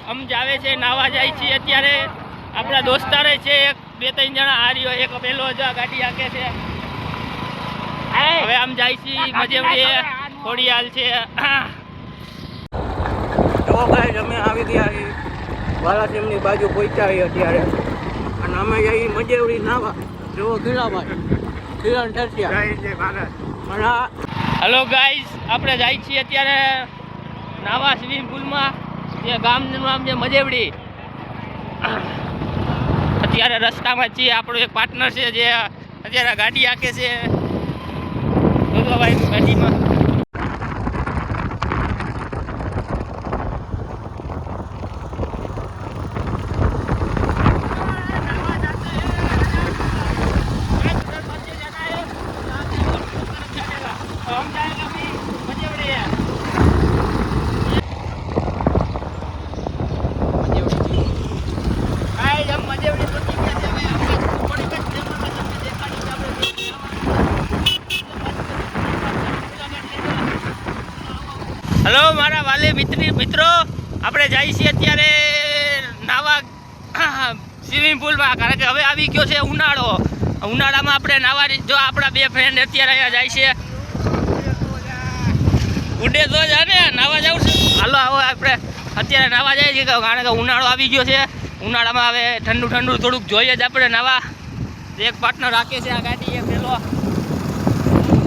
આમ જાવે છે, નાવા જાય છે અત્યારે. આપણા દોસ્તારે છે એક બે ત્રણ જણા હાર્યો, એક પેલો જ ગાડી હાકે છે. હવે આમ જાય છે મજેવડી ખોડિયાલ છે. તો ગાઈસ અમે આવી ગયા વાલાસીમની બાજુ પહોંચ્યા અત્યારે અને અમે જઈએ મજેવડી નાવા. જો કિરણ ઠરસિયા. હલો ગાઈસ, આપણે જાય છીએ અત્યારે નાવા સ્વિમિંગ પુલમાં. જે ગામનું નામ છે મજેવડી. અત્યારે રસ્તામાં છીએ. આપણો એક પાર્ટનર છે જે અત્યારે ગાડી હાકે છે. ભાઈ ગાડીમાં હલો મારા વાલે મિત્રો, આપણે જઈએ છીએ અત્યારે નાવા સ્વિમિંગ પુલમાં. કારણ કે હવે આવી ગયો છે ઉનાળામાં આપણે નાવા. જો આપણા બે ફ્રેન્ડ અત્યારે અહીંયા જાય છે. ઉડે તો જ ને નાવા જવું છે. હાલો આવો આપણે અત્યારે નાવા જાય છે કારણ કે ઉનાળો આવી ગયો છે. ઉનાળામાં હવે ઠંડુ થોડુંક જોઈએ જ આપણે નાવા. એક પાર્ટનર રાખે છે આ ગાડી, એ પેલો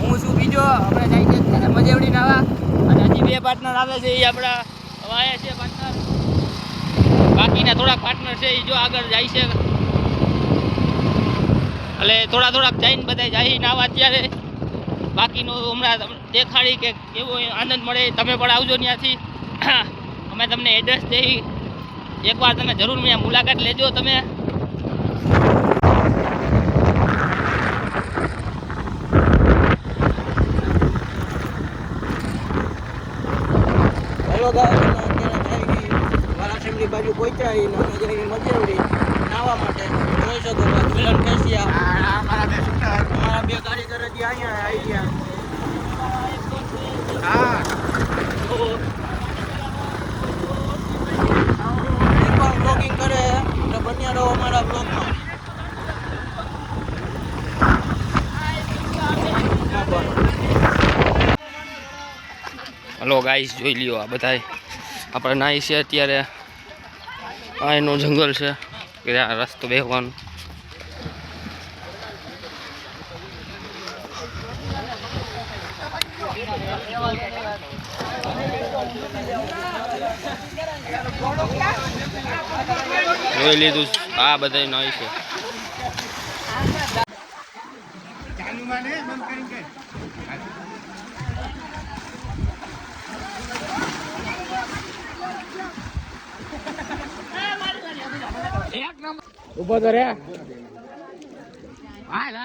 હું છું બીજો. આપણે જાય છે અત્યારે મજેવડી નાવા અને હજી બે પાર્ટનર આવે છે. એ આપણા વાયા છે પાર્ટનર. બાકીના થોડાક પાર્ટનર છે એ જો આગળ જાય છે. એટલે થોડાક જઈને બધા જાય નાવા અત્યારે. બાકીનું હમણાં દેખાડી કે કેવો આનંદ મળે. તમે પણ આવજો ત્યાંથી. અમે તમને એડ્રેસ દઈ. એકવાર તમે જરૂર ત્યાં મુલાકાત લેજો તમે. વાલાસીમની બાજુ પહોંચ્યા અમે જઈને મજેવડી નાવા માટે. જોઈ શકો કિરણ ઠરસિયા અમારા બે કારીગર હજી અહીંયા આવી ગયા. હા બ્લોગિંગ કરે તો બન્યા રહો અમારા બ્લોગમાં. હલો ગાઈસ, જોઈ લ્યો આ બધા આપણે નાઈ છે અત્યારે. આ એનો જંગલ છે કે આ રસ્તો બેસવાનો. જોઈ લીધું આ બધા નાઈ છે. ઉભો તો રે. હાલ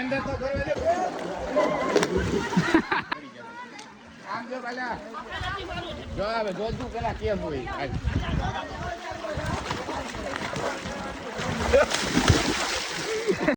અંદર તો જો હવે જોતું પેલા કેમ હોય.